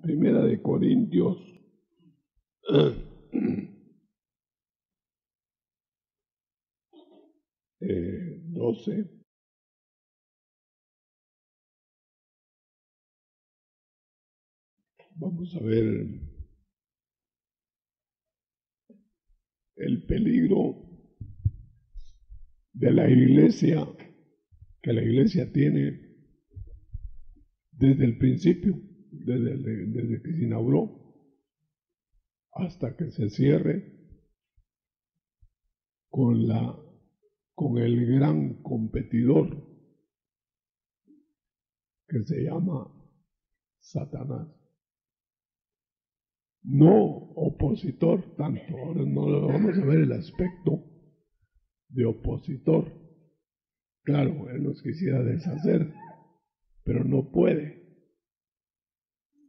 Primera de Corintios 12. Vamos a ver el peligro de la iglesia, que la iglesia tiene desde el principio, desde que se inauguró hasta que se cierre, con el gran competidor que se llama Satanás. No opositor tanto, ahora no vamos a ver el aspecto de opositor. Claro, él nos quisiera deshacer, pero no puede.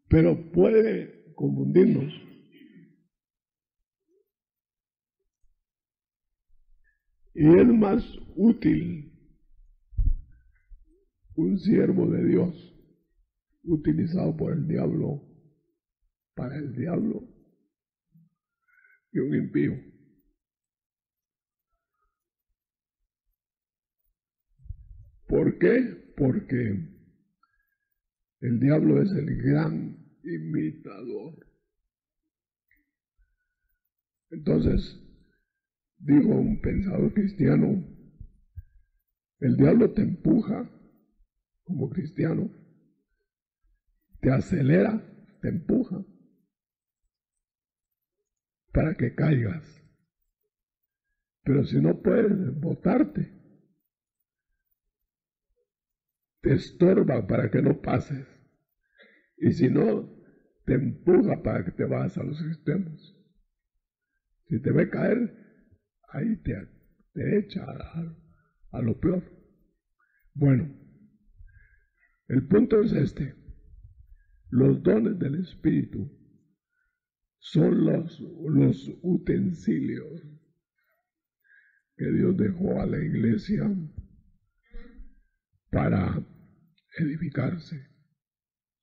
Pero puede confundirnos. Y es más útil un siervo de Dios utilizado por el diablo para el diablo que un impío. ¿Por qué? Porque el diablo es el gran imitador. Entonces, dijo un pensador cristiano, el diablo te empuja como cristiano, te acelera, te empuja para que caigas. Pero si no puedes botarte, te estorba para que no pases. Y si no, te empuja para que te vayas a los extremos. Si te ve caer, ahí te echa a lo peor. Bueno, el punto es este. Los dones del Espíritu son los utensilios que Dios dejó a la iglesia para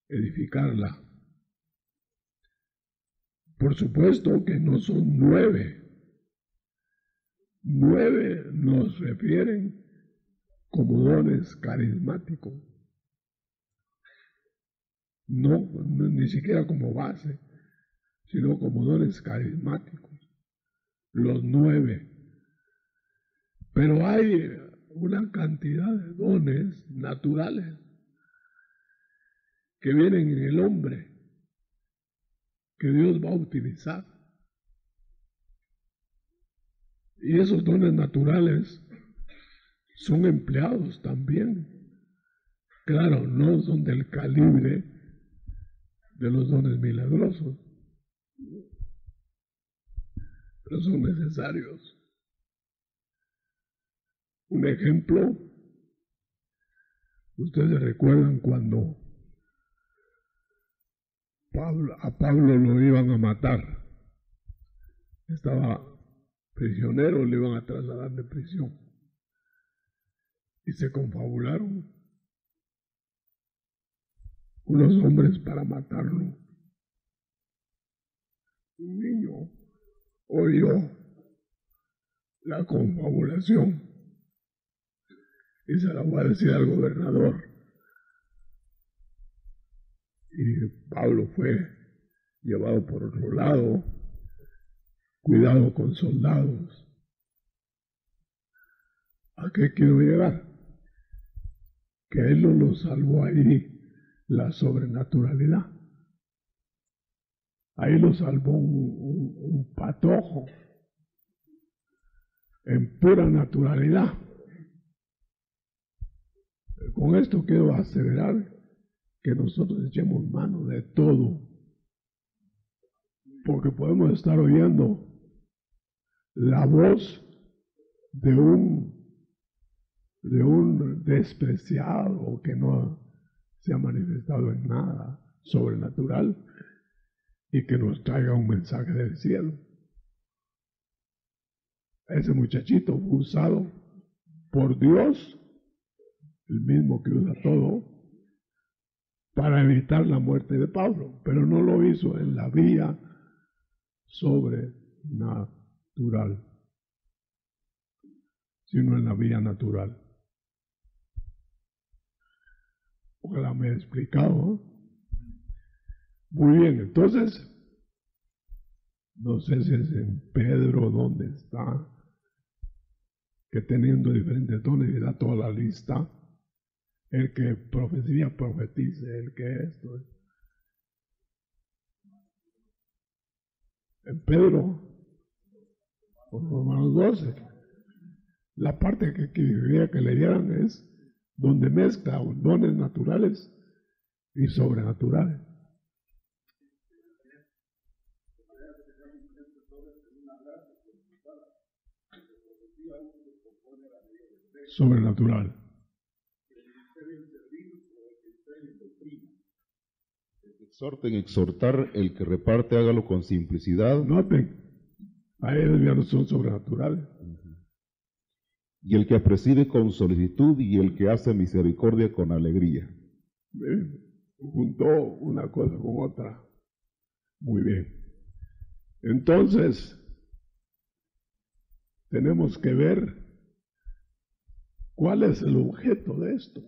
edificarla. Por supuesto que no son 9. 9 nos refieren como dones carismáticos. No, ni siquiera como base, sino como dones carismáticos. Los 9. Pero hay una cantidad de dones naturales que vienen en el hombre, que Dios va a utilizar. Y esos dones naturales son empleados también. Claro, no son del calibre de los dones milagrosos, pero son necesarios. Un ejemplo, ustedes recuerdan cuando a Pablo lo iban a matar, estaba prisionero, le iban a trasladar de prisión y se confabularon unos hombres para matarlo. Un niño oyó la confabulación y se la va a decir al gobernador. Y Pablo fue llevado por otro lado, cuidado con soldados. ¿A qué quiero llegar? Que él no lo salvó ahí la sobrenaturalidad. Ahí lo salvó un patojo en pura naturalidad. Con esto quiero aseverar que nosotros echemos mano de todo, porque podemos estar oyendo la voz de un despreciado que no se ha manifestado en nada sobrenatural y que nos traiga un mensaje del cielo. Ese muchachito fue usado por Dios, el mismo que usa todo, para evitar la muerte de Pablo, pero no lo hizo en la vía sobrenatural, sino en la vía natural. Ojalá me he explicado. Muy bien, entonces, no sé si es en Pedro donde está, que teniendo diferentes dones y da toda la lista, el que profecía, profetice, el que esto. En Pedro, por Romanos 12, la parte que quería que leyeran es donde mezcla dones naturales y sobrenaturales. Sobrenatural. Exhorten, exhortar, el que reparte, hágalo con simplicidad. Noten, a ellos ya no son sobrenaturales. Y el que preside con solicitud, y el que hace misericordia con alegría. Juntó una cosa con otra. Muy bien. Entonces, tenemos que ver cuál es el objeto de esto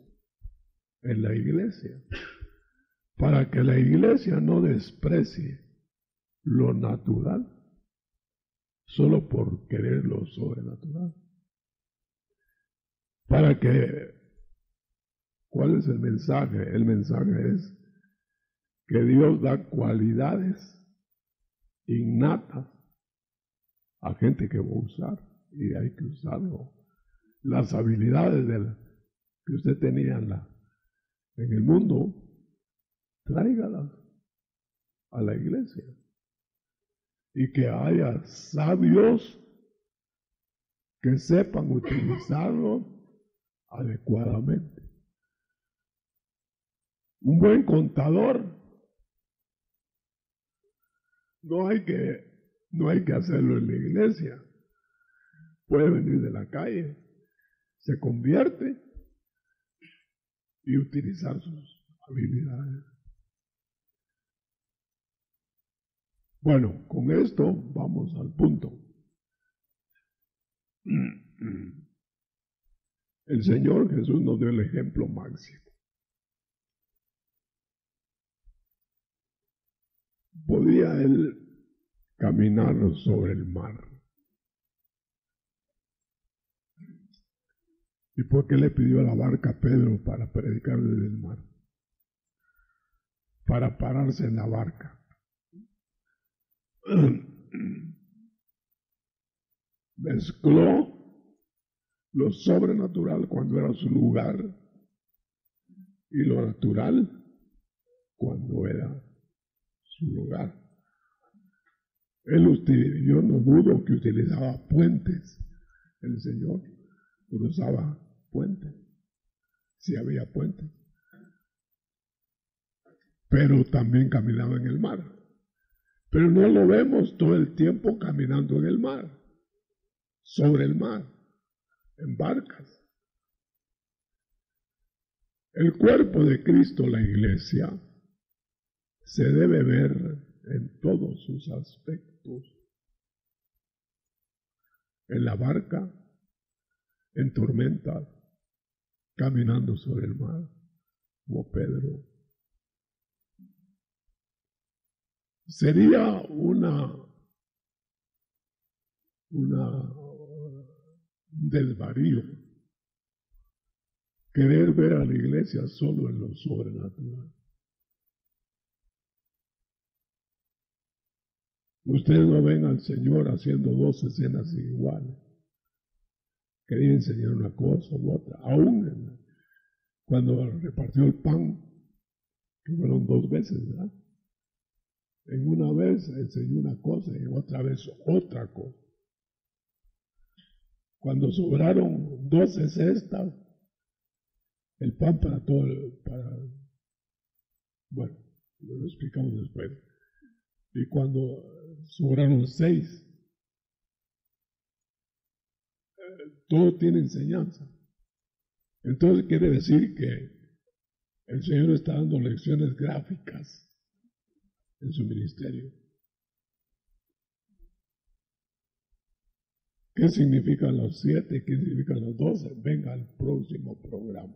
en la iglesia, para que la iglesia no desprecie lo natural solo por querer lo sobrenatural. Para que, ¿cuál es el mensaje? El mensaje es que Dios da cualidades innatas a gente que va a usar, y hay que usarlo. Las habilidades que usted tenía en el mundo, tráigalas a la iglesia. Y que haya sabios que sepan utilizarlo adecuadamente. Un buen contador no hay que hacerlo en la iglesia. Puede venir de la calle, se convierte y utilizar sus habilidades. Bueno, con esto vamos al punto. El Señor Jesús nos dio el ejemplo máximo. Podía Él caminar sobre el mar. ¿Y por qué le pidió a la barca a Pedro para predicar desde el mar? Para pararse en la barca. Mezcló lo sobrenatural cuando era su lugar y lo natural cuando era su lugar. Yo no dudo que utilizaba puentes. El Señor cruzaba puentes, si había puentes, pero también caminaba en el mar. Pero no lo vemos todo el tiempo caminando en el mar, sobre el mar, en barcas. El cuerpo de Cristo, la iglesia, se debe ver en todos sus aspectos. En la barca, en tormentas, caminando sobre el mar, como Pedro. Sería un desvarío querer ver a la iglesia solo en lo sobrenatural. Ustedes no ven al Señor haciendo 2 escenas iguales. Quería enseñar una cosa u otra. Aún cuando repartió el pan, que fueron 2 veces, ¿verdad? En una vez enseñó una cosa y en otra vez otra cosa. Cuando sobraron 12 cestas, el pan para todo, bueno, lo explicamos después. Y cuando sobraron 6, todo tiene enseñanza. Entonces quiere decir que El Señor está dando lecciones gráficas en su ministerio. ¿Qué significan los 7? ¿Qué significan los 12? Venga al próximo programa.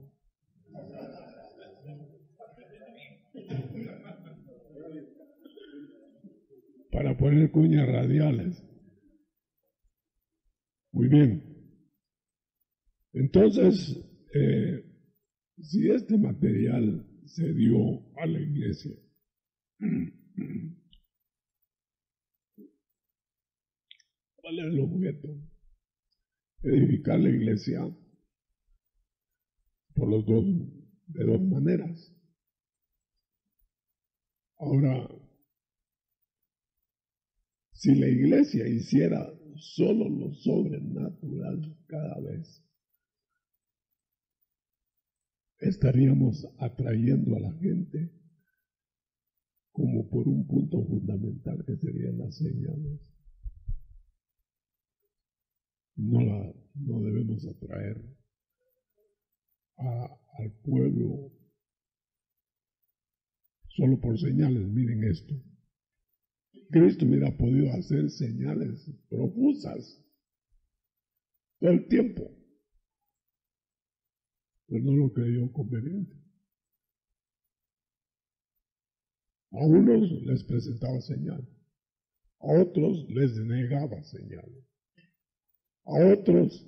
Para poner cuñas radiales. Muy bien. Entonces, si este material se dio a la iglesia, ¿cuál es el objeto? Edificar la iglesia de dos maneras. Ahora, si la iglesia hiciera solo lo sobrenatural cada vez, estaríamos atrayendo a la gente como por un punto fundamental que serían las señales. No debemos atraer al pueblo solo por señales. Miren esto. Cristo hubiera podido hacer señales profusas todo el tiempo, pero no lo creyó conveniente. A unos les presentaba señales, a otros les negaba señales, a otros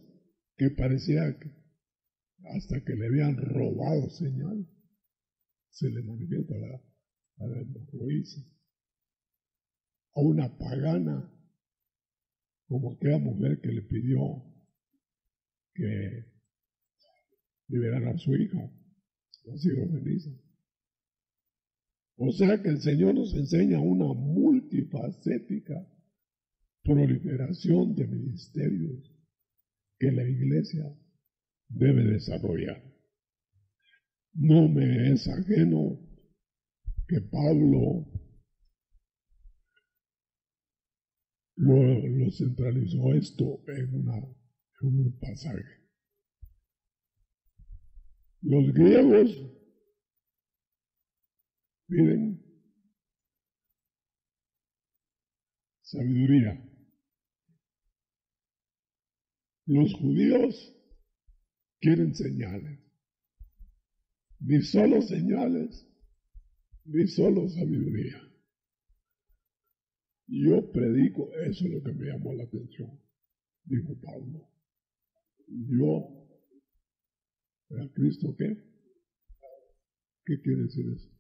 que parecía que hasta que le habían robado señal, se le manifiesta la hemorroísa. A una pagana, como aquella mujer que le pidió que liberara a su hija, la sirofenisa. O sea que el Señor nos enseña una multifacética proliferación de ministerios que la iglesia debe desarrollar. No me es ajeno que Pablo lo centralizó esto en un pasaje. Los griegos piden sabiduría. Los judíos quieren señales. Ni solo señales, ni solo sabiduría. Yo predico, eso es lo que me llamó la atención, dijo Pablo. Yo, ¿a Cristo qué? ¿Qué quiere decir eso?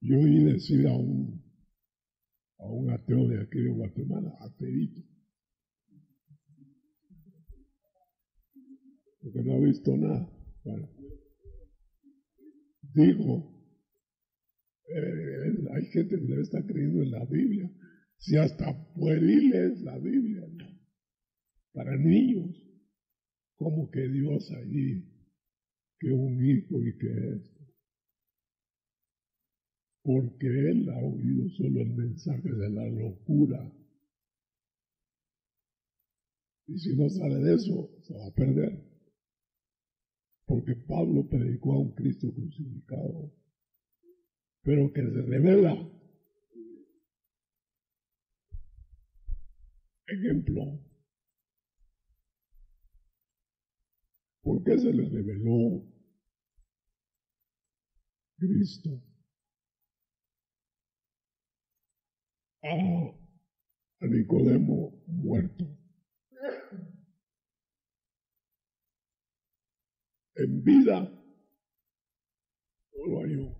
Yo oí decir a un ateo de aquí de Guatemala, ateíto, porque no ha visto nada. Bueno, digo, hay gente que debe estar creyendo en la Biblia, si hasta pueril es la Biblia, ¿no? Para niños, como que Dios allí, que un hijo y que esto. Porque él ha oído solo el mensaje de la locura. Y si no sale de eso, se va a perder. Porque Pablo predicó a un Cristo crucificado, pero que se revela. Ejemplo, ¿por qué se le reveló Cristo a Nicodemo muerto? En vida no lo halló.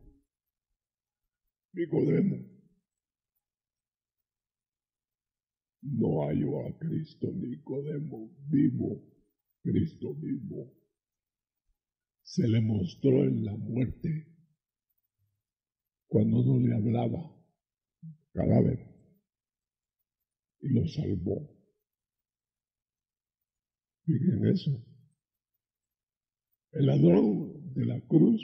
Nicodemo no halló a Cristo. Nicodemo vivo, Cristo vivo, se le mostró en la muerte cuando no le hablaba, cadáver, y lo salvó. Fíjense eso. El ladrón de la cruz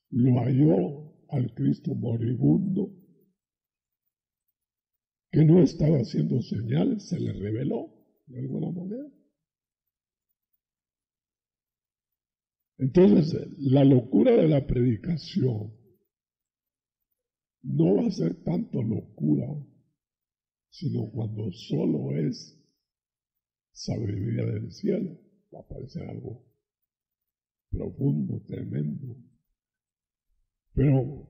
lo halló al Cristo moribundo, que no estaba haciendo señales, se le reveló de alguna manera. Entonces, la locura de la predicación no va a ser tanto locura, sino cuando solo es sabiduría del cielo, va a parecer algo profundo, tremendo. Pero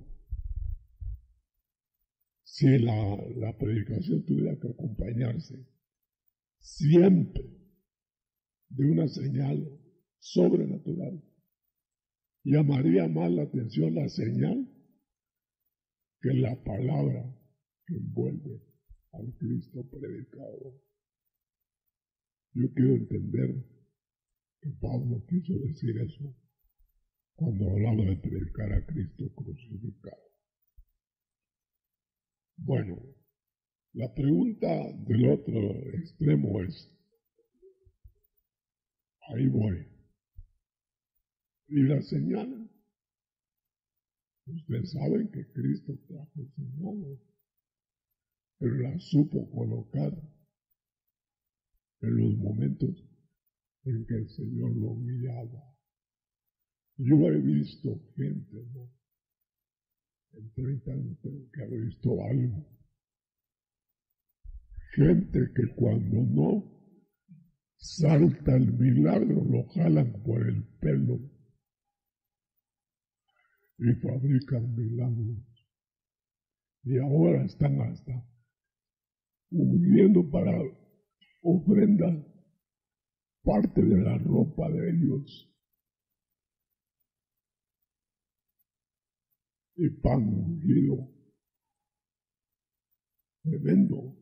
si la predicación tuviera que acompañarse siempre de una señal sobrenatural, llamaría más la atención la señal que la palabra que envuelve al Cristo predicado. Yo quiero entender que Pablo quiso decir eso cuando hablaba de predicar a Cristo crucificado. Bueno, la pregunta del otro extremo es, ahí voy, ¿y las señales? Ustedes saben que Cristo trajo señales, pero las supo colocar en los momentos en que el Señor lo guiaba. Yo he visto gente, ¿no?, en 30 años tengo que haber visto algo. Gente que cuando no salta el milagro lo jalan por el pelo y fabrican milagros. Y ahora están hasta huyendo para ofrendar parte de la ropa de ellos. Y pan ungido. Tremendo.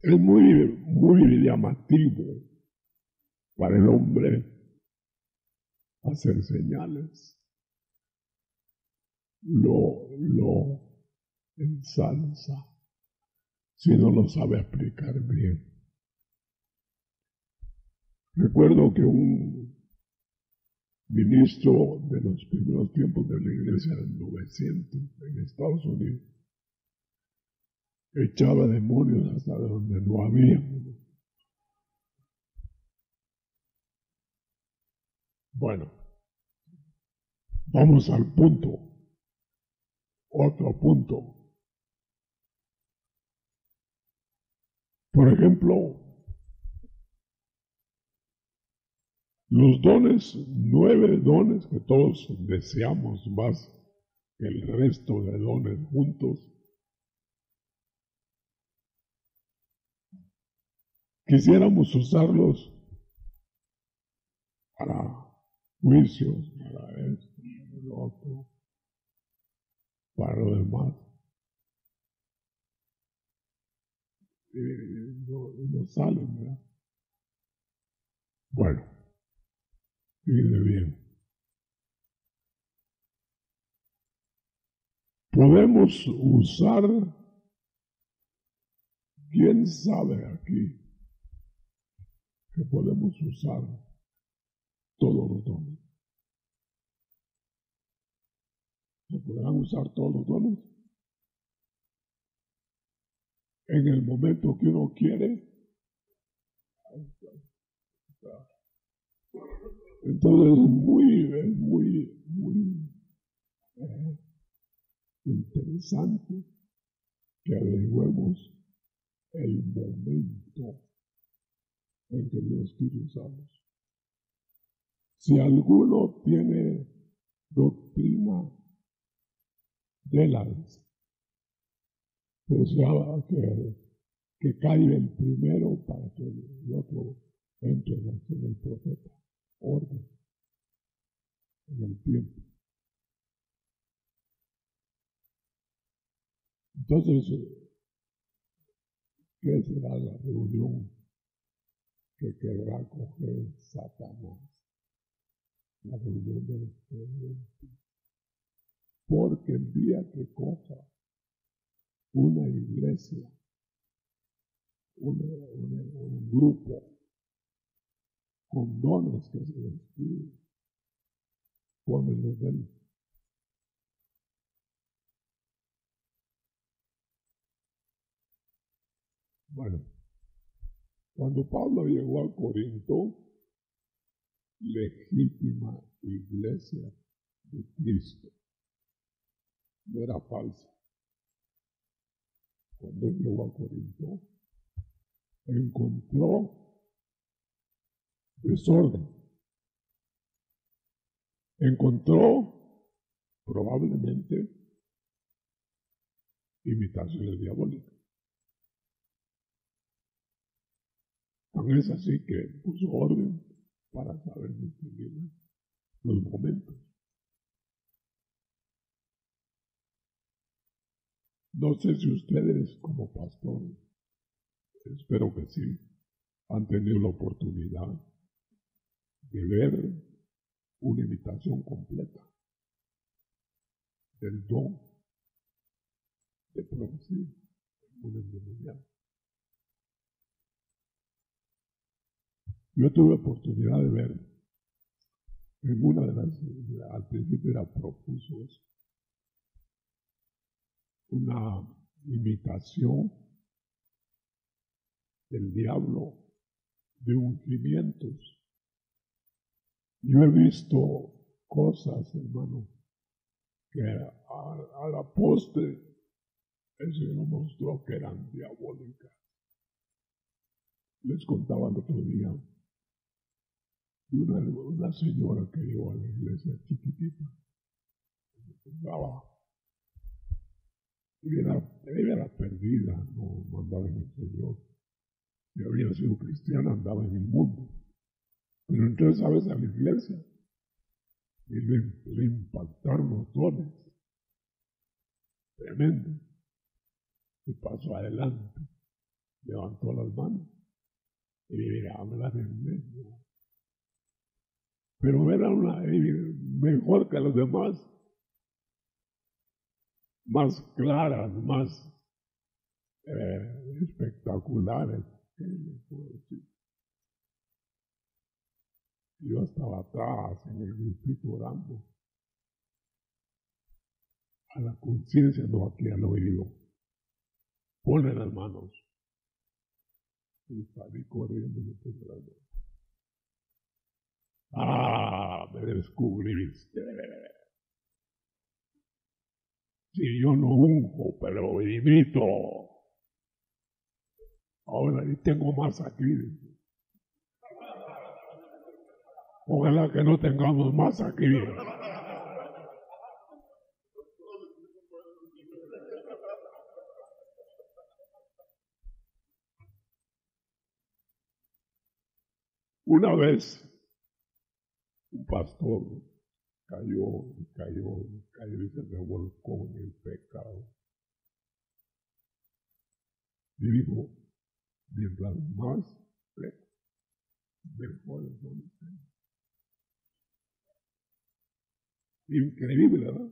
Es muy llamativo para el hombre hacer señales. Lo ensalza si no lo sabe explicar bien. Recuerdo que un ministro de los primeros tiempos de la iglesia del 900 en Estados Unidos echaba demonios hasta donde no había. Bueno, vamos al punto, otro punto. Por ejemplo, los dones, 9 dones que todos deseamos más que el resto de dones juntos, quisiéramos usarlos para juicios, para esto, para lo otro, para lo demás. Y no salen, ¿verdad? Bueno, fíjense bien. Podemos usar, ¿quién sabe aquí que podemos usar todos los dones? ¿Se podrán usar todos los dones? En el momento que uno quiere. Entonces es muy interesante que averigüemos el momento en que Dios quiere usarlos. Si alguno tiene doctrina de la vez, deseaba que caiga el primero para que el otro entre en acción del profeta. Orden en el tiempo. Entonces, ¿qué será la reunión que querrá coger Satanás? La reunión de los creyentes. Porque el día que coja una iglesia, un grupo con dones que se les pide, ponen los de él. Bueno, cuando Pablo llegó a Corinto, legítima iglesia de Cristo. No era falsa. Cuando él llegó a Corinto, encontró desorden. Encontró probablemente imitaciones diabólicas. Tan es así que puso orden para saber distinguir los momentos. No sé si ustedes como pastores, espero que sí, han tenido la oportunidad de ver una imitación completa del don de profecía en un endemoniado. Yo tuve oportunidad de ver en una de las, al principio era propuso eso, una imitación del diablo de ungimientos. Yo he visto cosas, hermano, que a la postre el Señor mostró que eran diabólicas. Les contaba el otro día de una señora que iba a la iglesia chiquitita, ella era perdida, no andaba en el Señor. Si había sido cristiana, andaba en el mundo. Pero entonces a veces a la iglesia y le impactaron los dones. Tremendo. Y pasó adelante, levantó las manos y hablar en lengua. Pero era mejor que los demás, más claras, más espectaculares. ¿Qué le puedo decir? Yo estaba atrás en el grupito orando. A la conciencia, no aquí al oído. Ponle las manos. Y salí corriendo y me puse las manos. Me descubriste. Si yo no unjo, pero imito. Ahora tengo más aquí. Ojalá que no tengamos más aquí. Una vez un pastor cayó y se revolcó en el pecado. Y dijo, mientras más peco, mejores son ustedes. Increíble, ¿verdad?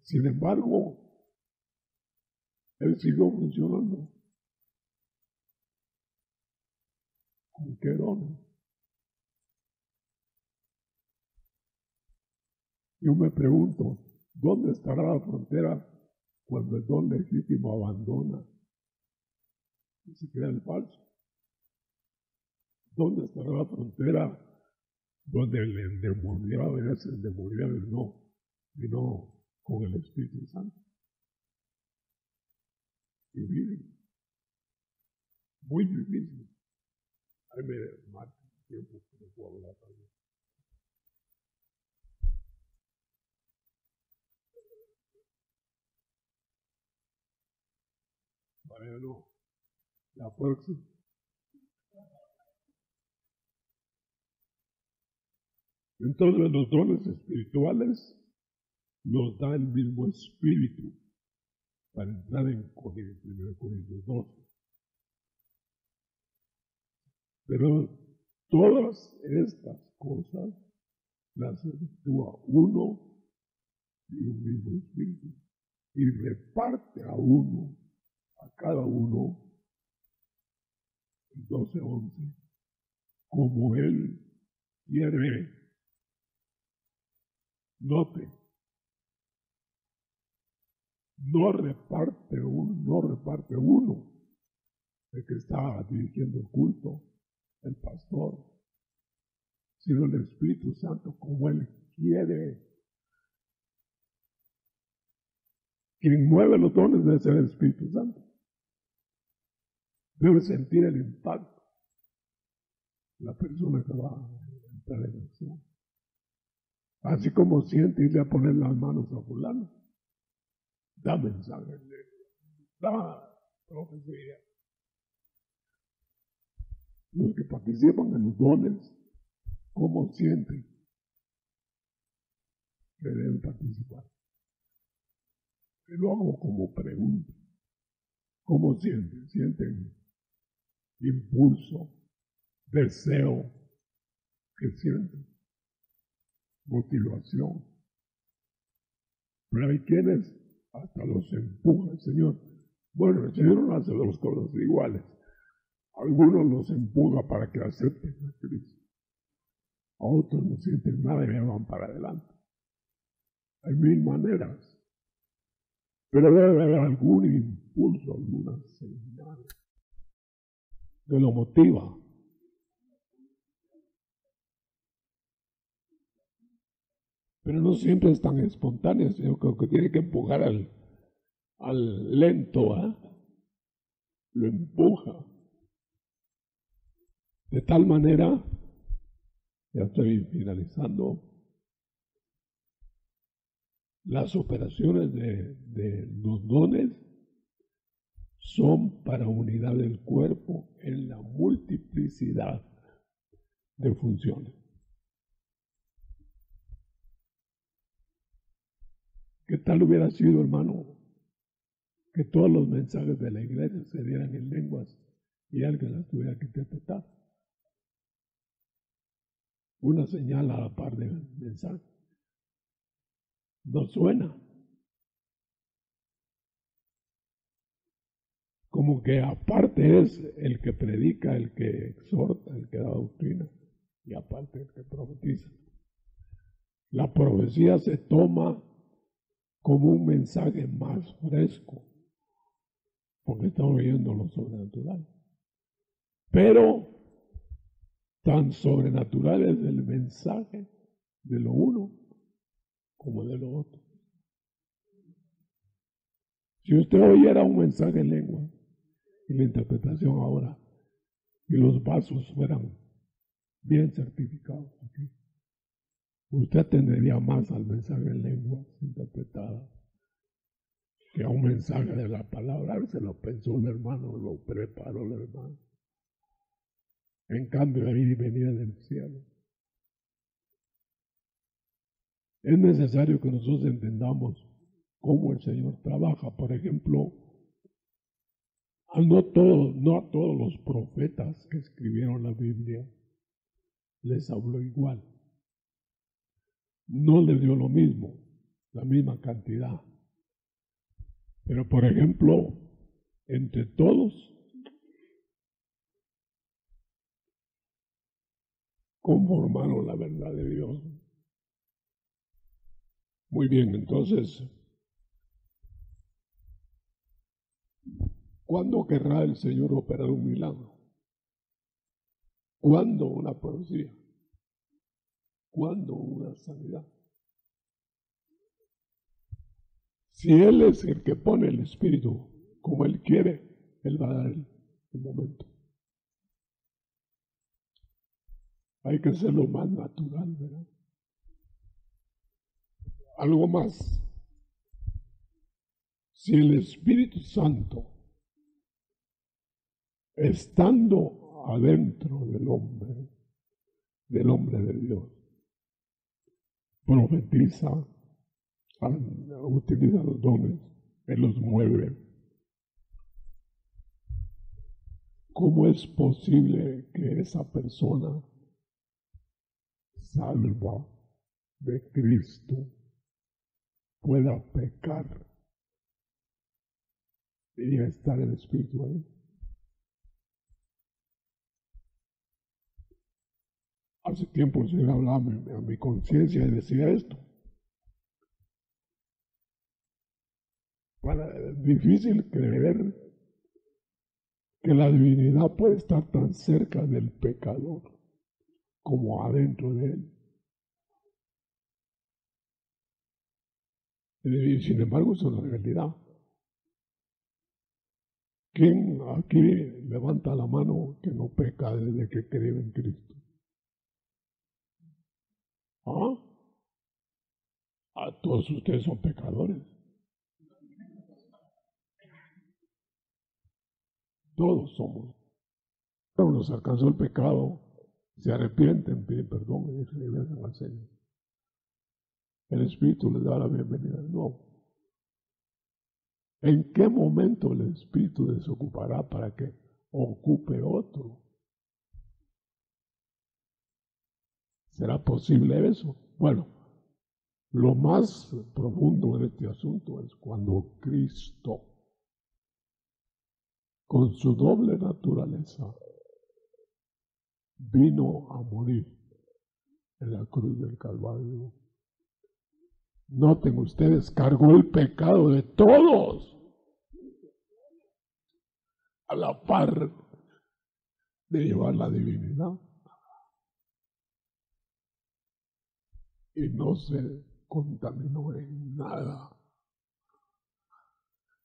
Sin embargo, él siguió funcionando. ¿Con qué dones? Yo me pregunto, ¿dónde estará la frontera cuando el don legítimo abandona y se crea el falso? ¿Dónde estará la frontera donde el endemoniado es el endemoniado y no con el Espíritu Santo? Difícil, muy difícil. Ahí me mata el tiempo que no puedo hablar también. Bueno, la próxima. Entonces los dones espirituales los da el mismo Espíritu para entrar en 1 Corintios 12. Pero todas estas cosas las efectúa uno y un mismo Espíritu y reparte a cada uno, 12:11, como Él quiere. Note, no reparte uno el que está dirigiendo el culto, el pastor, sino el Espíritu Santo como Él quiere. Quien mueve los dones debe ser el Espíritu Santo. Debe sentir el impacto de la persona que va a entrar en acción. Así como siente irle a poner las manos a fulano, da mensaje, da profecía. Los que participan en los dones, ¿cómo sienten que deben participar? Lo hago como pregunta. ¿Cómo sienten? ¿Sienten impulso, deseo? ¿Qué sienten? Motivación. Pero hay quienes hasta los empuja el Señor. Bueno, el Señor no hace dos cosas iguales. Algunos los empuja para que acepten a Cristo. A otros no sienten nada y van para adelante. Hay mil maneras. Pero debe haber algún impulso, alguna señal que lo motiva. Pero no siempre es tan espontáneo, sino que tiene que empujar al lento, ¿eh? Lo empuja. De tal manera, ya estoy finalizando, las operaciones de los dones son para unidad del cuerpo en la multiplicidad de funciones. ¿Qué tal hubiera sido, hermano, que todos los mensajes de la iglesia se dieran en lenguas y alguien las tuviera que interpretar? Una señal a la par del mensaje. No suena. Como que aparte es el que predica, el que exhorta, el que da doctrina, y aparte el que profetiza. La profecía se toma como un mensaje más fresco, porque estamos viendo lo sobrenatural. Pero tan sobrenatural es el mensaje de lo uno como de lo otro. Si usted oyera un mensaje en lengua y la interpretación ahora, y los vasos fueran bien certificados aquí, usted atendería más al mensaje en lengua interpretada que a un mensaje de la palabra. Se lo pensó el hermano, lo preparó el hermano. En cambio, ahí venía del cielo. Es necesario que nosotros entendamos cómo el Señor trabaja. Por ejemplo, no a todos los profetas que escribieron la Biblia les habló igual. No les dio lo mismo, la misma cantidad. Pero, por ejemplo, entre todos conformaron la verdad de Dios. Muy bien, entonces, ¿cuándo querrá el Señor operar un milagro? ¿Cuándo una profecía? ¿Cuándo una sanidad? Si Él es el que pone el Espíritu como Él quiere, Él va a dar el momento. Hay que hacerlo más natural, ¿verdad? Algo más. Si el Espíritu Santo, estando adentro del hombre de Dios, profetiza, utiliza los dones, Él los mueve. ¿Cómo es posible que esa persona salva de Cristo pueda pecar y estar el Espíritu ahí? Hace tiempo el Señor hablaba a mi conciencia y decía esto. Es difícil creer que la divinidad puede estar tan cerca del pecador como adentro de él. Y sin embargo, eso es la realidad. ¿Quién aquí levanta la mano que no peca desde que cree en Cristo? ¿Ah? Todos ustedes son pecadores. Todos somos. Pero nos alcanzó el pecado, se arrepienten, piden perdón y se regresan al Señor. El Espíritu les da la bienvenida de nuevo. ¿En qué momento el Espíritu desocupará para que ocupe otro? ¿Será posible eso? Bueno, lo más profundo de este asunto es cuando Cristo, con su doble naturaleza, vino a morir en la cruz del Calvario. Noten ustedes, cargó el pecado de todos, a la par de llevar la divinidad. Y no se contaminó en nada.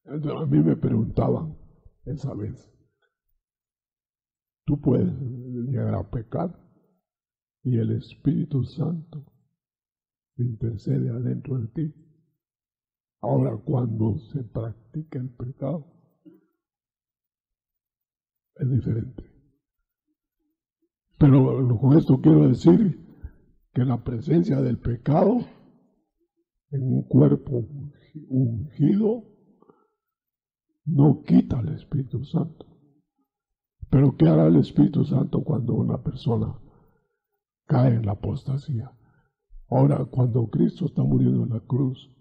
Entonces, a mí me preguntaban esa vez, ¿tú puedes llegar a pecar? Y el Espíritu Santo intercede adentro de ti. Ahora, cuando se practica el pecado, es diferente. Pero con esto quiero decir que la presencia del pecado en un cuerpo ungido no quita al Espíritu Santo. Pero ¿qué hará el Espíritu Santo cuando una persona cae en la apostasía? Ahora, cuando Cristo está muriendo en la cruz,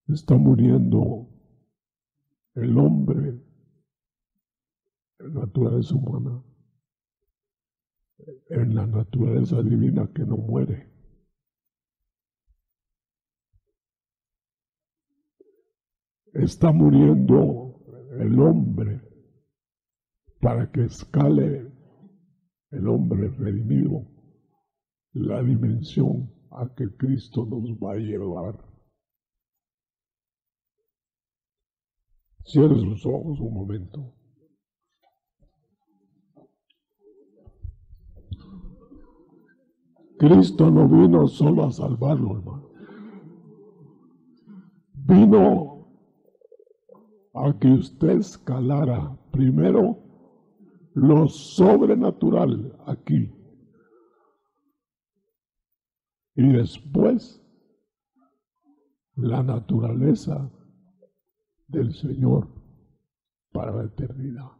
está muriendo el hombre en naturaleza humana, en la naturaleza divina que no muere. Está muriendo el hombre para que escale el hombre redimido la dimensión a que Cristo nos va a llevar. Cierre sus ojos un momento. Cristo no vino solo a salvarlo, hermano. Vino a que usted escalara primero lo sobrenatural aquí y después la naturaleza del Señor para la eternidad.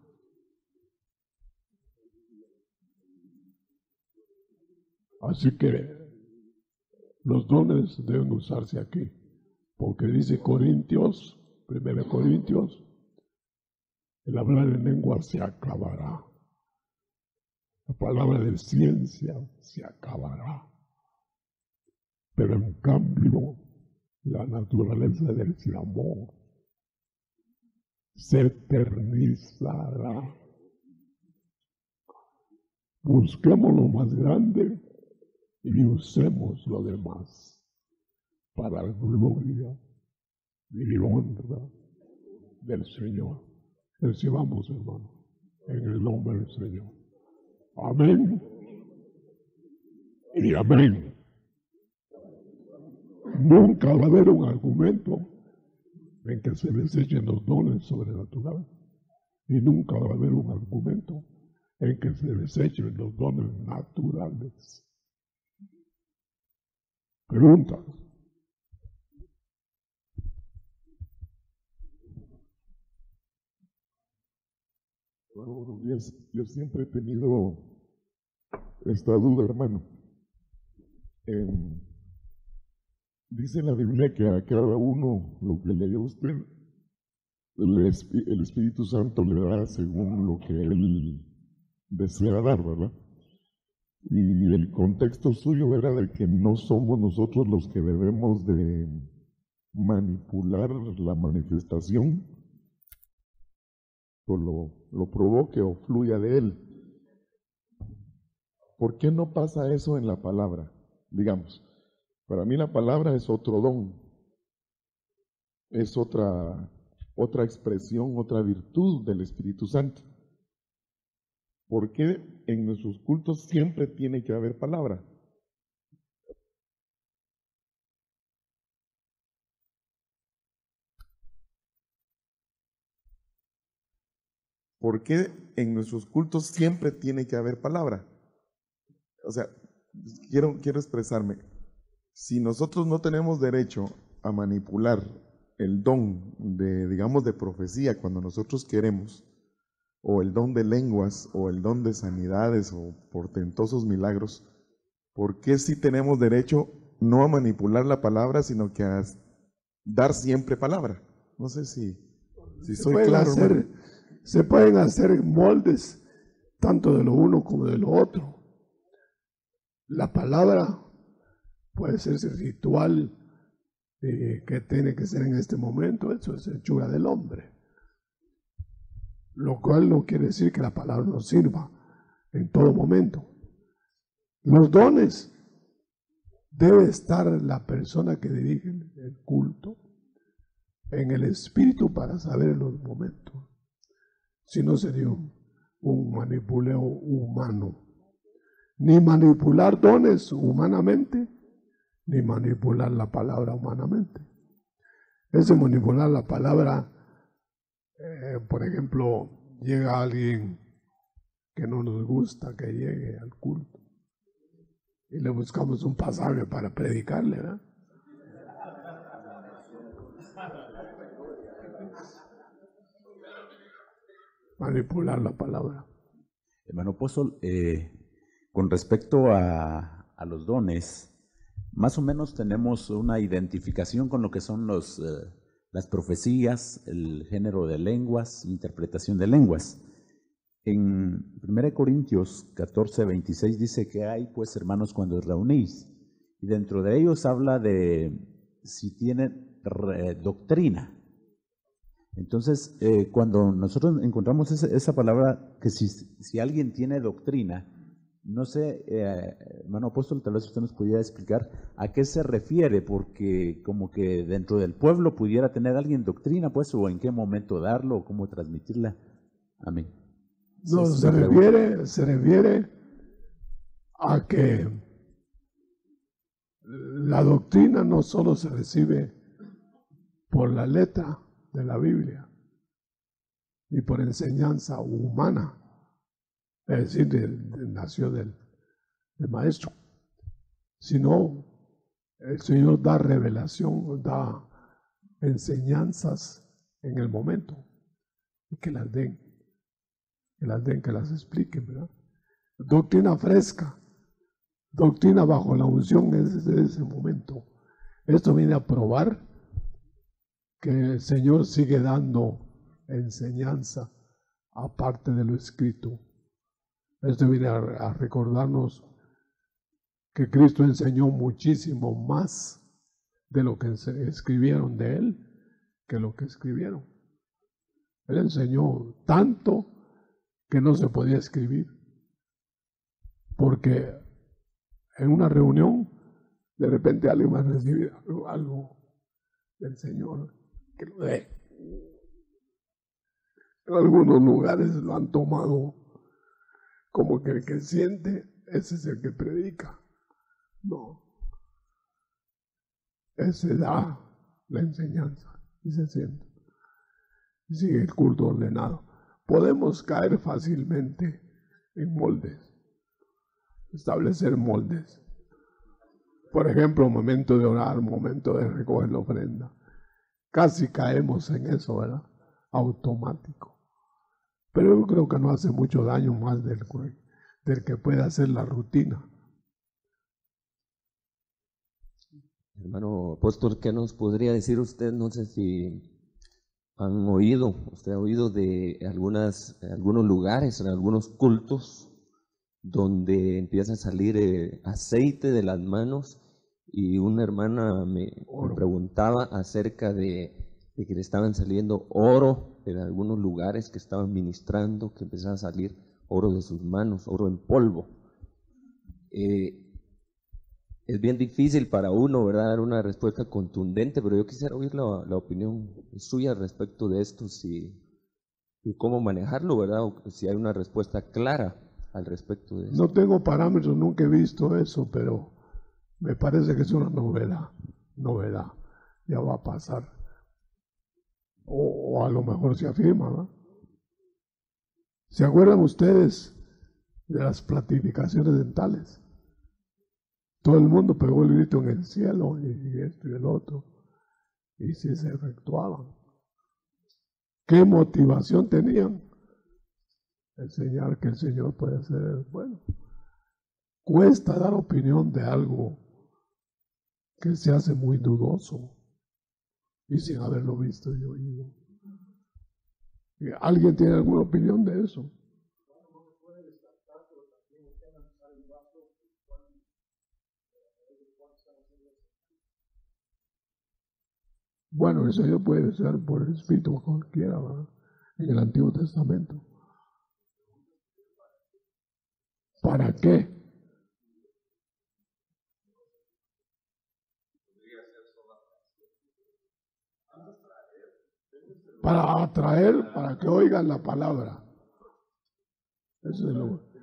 Así que los dones deben usarse aquí, porque dice Corintios, 1 Corintios, el hablar en lengua se acabará. La palabra de ciencia se acabará. Pero en cambio, la naturaleza del amor se eternizará. Busquemos lo más grande y usemos lo demás para la gloria y honra del Señor. Recibamos, hermano, en el nombre del Señor. Amén y amén. Nunca va a haber un argumento en que se desechen los dones sobrenaturales y nunca va a haber un argumento en que se desechen los dones naturales. Preguntas. Bueno, yo siempre he tenido esta duda, hermano. Dice en la Biblia que a cada uno lo que le dio a usted, el Espíritu Santo le da según lo que él desea dar, ¿verdad? Y el contexto suyo era de que no somos nosotros los que debemos de manipular la manifestación, o lo provoque o fluya de él. ¿por qué no pasa eso en la palabra? Digamos, para mí la palabra es otro don, es otra expresión, otra virtud del Espíritu Santo. ¿Por qué en nuestros cultos siempre tiene que haber palabra? ¿Por qué en nuestros cultos siempre tiene que haber palabra? O sea, quiero expresarme. Si nosotros no tenemos derecho a manipular el don de, digamos, de profecía cuando nosotros queremos, o el don de lenguas, o el don de sanidades, o portentosos milagros, ¿por qué sí tenemos derecho no a manipular la palabra, sino que a dar siempre palabra? No sé si soy claro. Se pueden hacer moldes tanto de lo uno como de lo otro. La palabra puede ser ritual que tiene que ser en este momento, eso es hechura del hombre. Lo cual no quiere decir que la palabra no sirva en todo momento. Los dones, debe estar la persona que dirige el culto en el espíritu para saber los momentos. Si no sería un manipuleo humano. Ni manipular dones humanamente, ni manipular la palabra humanamente. Ese manipular la palabra, por ejemplo, llega alguien que no nos gusta que llegue al culto y le buscamos un pasaje para predicarle, ¿verdad? Manipular la palabra. Hermano apóstol, con respecto a los dones, más o menos tenemos una identificación con lo que son las profecías, el género de lenguas, interpretación de lenguas. En 1 Corintios 14, 26 dice que hay, pues, hermanos, cuando os reunís, y dentro de ellos habla de si tienen doctrina. Entonces, cuando nosotros encontramos esa palabra, que si alguien tiene doctrina, no sé, hermano apóstol, tal vez usted nos pudiera explicar a qué se refiere, porque como que dentro del pueblo pudiera tener alguien doctrina, pues, o en qué momento darlo, o cómo transmitirla. Amén. No, se refiere a que la doctrina no solo se recibe por la letra de la Biblia y por enseñanza humana, es decir, nació del maestro, sino el Señor da revelación, da enseñanzas en el momento y que las den, que las expliquen, ¿verdad? Doctrina fresca, doctrina bajo la unción desde ese momento. Esto viene a probar que el Señor sigue dando enseñanza aparte de lo escrito. Esto viene a recordarnos que Cristo enseñó muchísimo más de lo que escribieron de Él que lo que escribieron. Él enseñó tanto que no se podía escribir, porque en una reunión de repente alguien va a recibir algo del Señor que lo dé. En algunos lugares lo han tomado como que el que siente, ese es el que predica. No. Ese da la enseñanza y se siente. Y sigue el culto ordenado. Podemos caer fácilmente en moldes, establecer moldes. Por ejemplo, momento de orar, momento de recoger la ofrenda. Casi caemos en eso, ¿verdad? Automático. Pero yo creo que no hace mucho daño más del que puede hacer la rutina. Hermano apóstol, ¿qué nos podría decir usted? No sé si usted ha oído de algunos lugares, en algunos cultos, donde empieza a salir aceite de las manos, y una hermana me preguntaba acerca de que le estaban saliendo oro en algunos lugares que estaban ministrando, que empezaba a salir oro de sus manos, oro en polvo. es bien difícil para uno, ¿verdad?, dar una respuesta contundente, pero yo quisiera oír la opinión suya respecto de esto, y cómo manejarlo, ¿verdad?, o si hay una respuesta clara al respecto de esto. No tengo parámetros, nunca he visto eso, pero me parece que es una novedad, ya va a pasar. O a lo mejor se afirma, ¿no? ¿Se acuerdan ustedes de las platificaciones dentales? Todo el mundo pegó el grito en el cielo y esto y el otro, y sí se efectuaban. ¿Qué motivación tenían? Enseñar que el Señor puede hacer bueno. Cuesta dar opinión de algo que se hace muy dudoso y sin haberlo visto y oído. ¿Alguien tiene alguna opinión de eso? Bueno, eso ya puede ser por el Espíritu cualquiera, ¿verdad?, en el Antiguo Testamento. ¿Para qué? Para atraer, para que oigan la palabra. Eso es lo.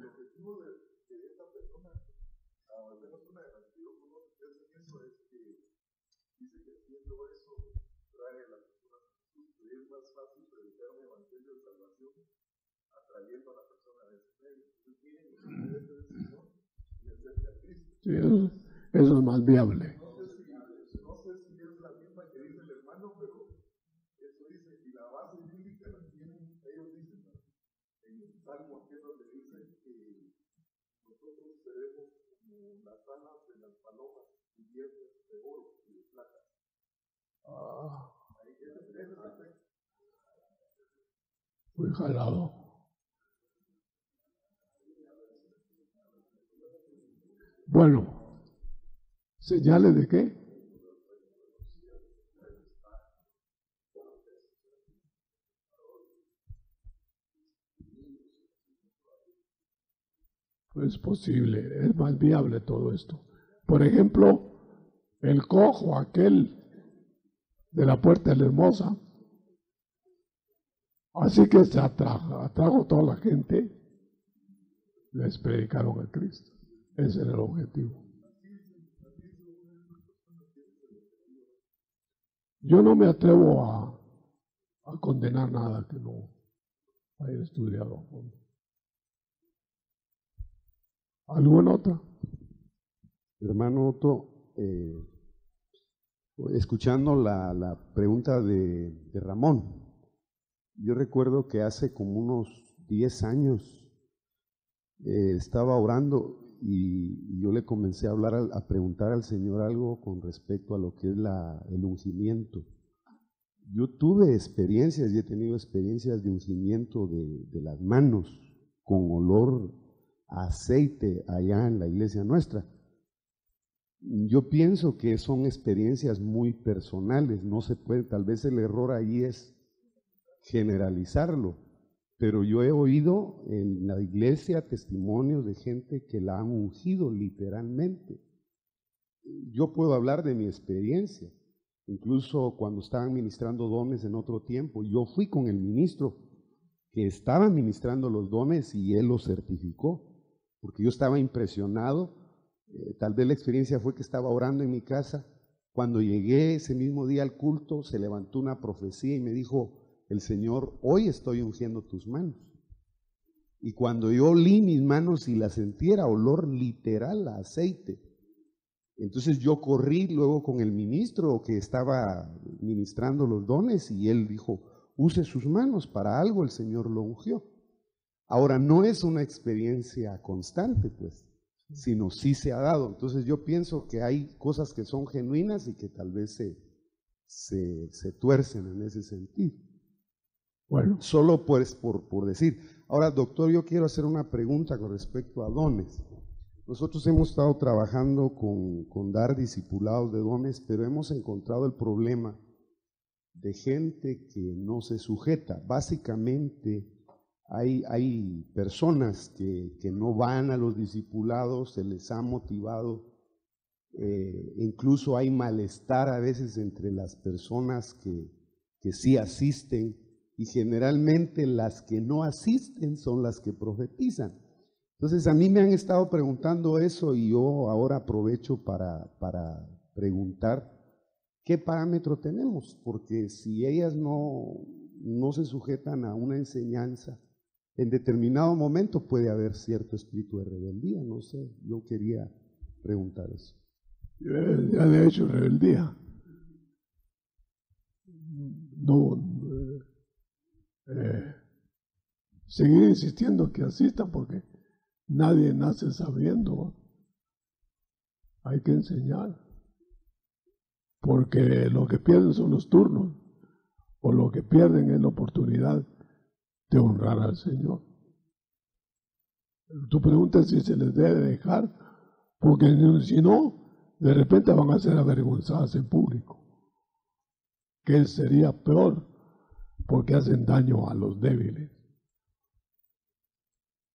Sí, eso es más viable. Fui jalado. Bueno, ¿señales de qué? Es posible, es más viable todo esto. Por ejemplo, el cojo aquel de la Puerta de la Hermosa, así que se atrajo toda la gente, les predicaron a Cristo. Ese era el objetivo. Yo no me atrevo a condenar nada que no haya estudiado a fondo. ¿Alguna otra? Hermano Otto, escuchando la pregunta de Ramón, yo recuerdo que hace como unos 10 años estaba orando y yo le comencé a hablar, a preguntar al Señor algo con respecto a lo que es el ungimiento. Yo tuve experiencias y he tenido experiencias de ungimiento de las manos con olor a aceite allá en la iglesia nuestra. Yo pienso que son experiencias muy personales, no se puede, tal vez el error ahí es generalizarlo, pero yo he oído en la iglesia testimonios de gente que la han ungido literalmente. Yo puedo hablar de mi experiencia, incluso cuando estaban ministrando dones en otro tiempo, yo fui con el ministro que estaba ministrando los dones y él los certificó, porque yo estaba impresionado. Tal vez la experiencia fue que estaba orando en mi casa. Cuando llegué ese mismo día al culto, se levantó una profecía y me dijo el Señor: hoy estoy ungiendo tus manos. Y cuando yo olí mis manos y las sentí, era olor literal a aceite. Entonces yo corrí luego con el ministro que estaba ministrando los dones y él dijo: use sus manos, para algo el Señor lo ungió. Ahora, no es una experiencia constante, pues, sino sí se ha dado. Entonces yo pienso que hay cosas que son genuinas y que tal vez se tuercen en ese sentido. Bueno, solo pues por decir. Ahora, doctor, yo quiero hacer una pregunta con respecto a dones. Nosotros hemos estado trabajando con dar discipulados de dones, pero hemos encontrado el problema de gente que no se sujeta. Básicamente hay personas que no van a los discipulados, se les ha motivado, incluso hay malestar a veces entre las personas que sí asisten, y generalmente las que no asisten son las que profetizan. Entonces a mí me han estado preguntando eso, y yo ahora aprovecho para preguntar qué parámetro tenemos, porque si ellas no se sujetan a una enseñanza, en determinado momento puede haber cierto espíritu de rebeldía. No sé, yo quería preguntar eso. Ya de hecho, rebeldía. No, seguir insistiendo que asistan, porque nadie nace sabiendo. Hay que enseñar, porque lo que pierden son los turnos, o lo que pierden es la oportunidad de honrar al Señor. Tú preguntas si se les debe dejar, porque si no, de repente van a ser avergonzadas en público, que sería peor, porque hacen daño a los débiles.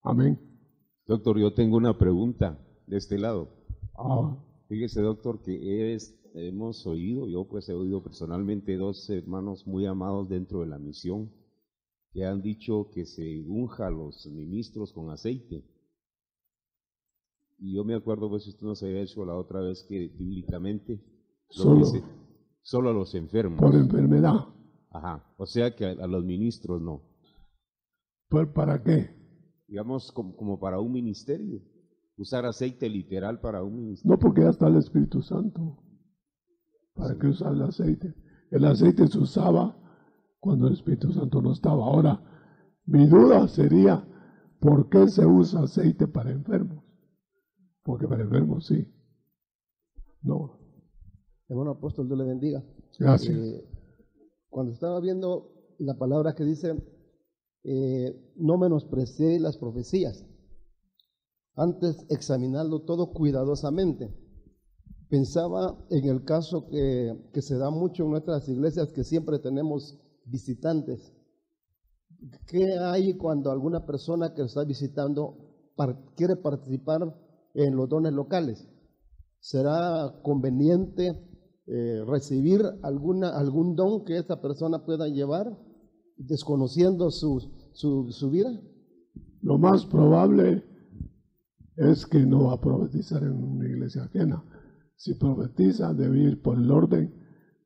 Amén. Doctor, yo tengo una pregunta de este lado. Ah, Fíjese, doctor, que hemos oído, yo pues he oído personalmente, dos hermanos muy amados dentro de la misión que han dicho que se unja a los ministros con aceite. Y yo me acuerdo, pues usted nos había dicho la otra vez que bíblicamente solo a los enfermos. por enfermedad. Ajá, o sea que a los ministros no. ¿Para qué? Digamos como para un ministerio, usar aceite literal para un ministerio. No, porque ya está el Espíritu Santo. ¿Para qué usar el aceite? El aceite se usaba cuando el Espíritu Santo no estaba. Ahora, mi duda sería, ¿por qué se usa aceite para enfermos? Porque para enfermos sí. No. Hermano apóstol, Dios le bendiga. Gracias. Cuando estaba viendo la palabra que dice, no menospreciéis las profecías, antes examinarlo todo cuidadosamente. Pensaba en el caso que se da mucho en nuestras iglesias, que siempre tenemos visitantes. ¿Qué hay cuando alguna persona que está visitando quiere participar en los dones locales? ¿Será conveniente recibir algún don que esa persona pueda llevar, desconociendo su vida? Lo más probable es que no va a profetizar en una iglesia ajena. Si profetiza, debe ir por el orden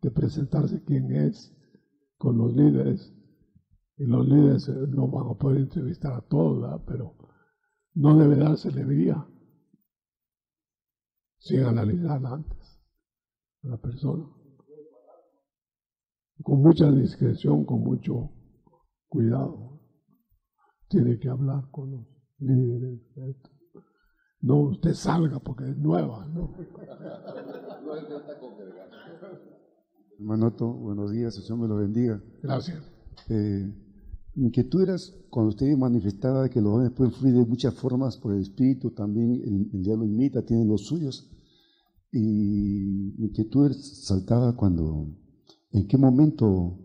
de presentarse quién es con los líderes. Y los líderes no van a poder entrevistar a todos, ¿verdad? Pero no debe dársele vía sin analizarla antes a la persona. Con mucha discreción, con mucho cuidado. Tiene que hablar con los líderes. No, usted salga porque es nueva, ¿no? Hermanoto, buenos días, el Señor me lo bendiga. Gracias. Mi inquietud era cuando usted manifestaba que los dones pueden fluir de muchas formas por el Espíritu, también el diablo imita, tiene los suyos. Y mi inquietud saltaba en qué momento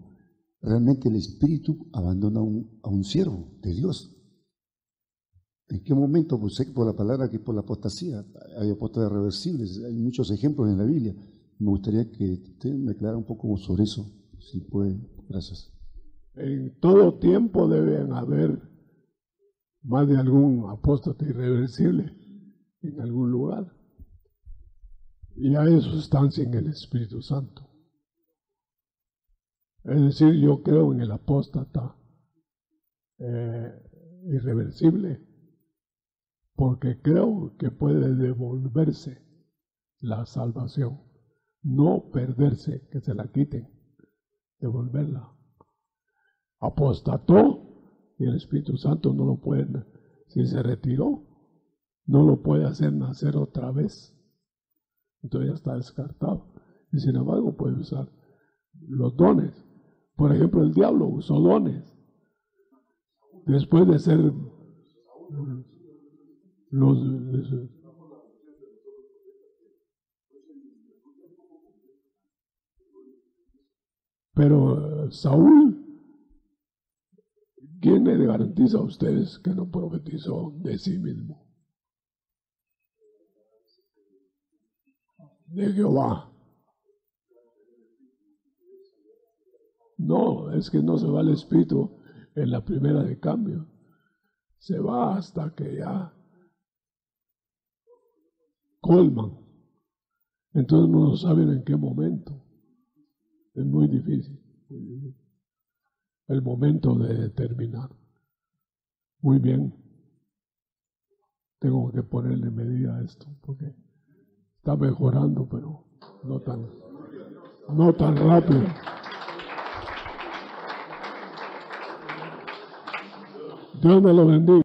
realmente el Espíritu abandona a un siervo de Dios. ¿En qué momento? Pues sé que por la palabra que por la apostasía, hay apostadas reversibles, hay muchos ejemplos en la Biblia. Me gustaría que usted me aclarara un poco sobre eso, si puede. Gracias. En todo tiempo deben haber más de algún apóstata irreversible en algún lugar. Y a eso están sin el Espíritu Santo. Es decir, yo creo en el apóstata irreversible, porque creo que puede devolverse la salvación, no perderse, que se la quiten, devolverla. Apostató y el Espíritu Santo no lo puede, si se retiró, no lo puede hacer nacer otra vez. Entonces ya está descartado. Y sin embargo puede usar los dones. Por ejemplo, el diablo usó dones. Después de ser pero Saúl, ¿Quién les garantiza a ustedes que no profetizó de sí mismo? De Jehová. No, es que no se va el Espíritu en la primera de cambio. Se va hasta que ya colman. Entonces no saben en qué momento. Es muy difícil. El momento de determinar. Muy bien. Tengo que ponerle medida a esto porque está mejorando, pero no tan rápido. Dios me lo bendiga.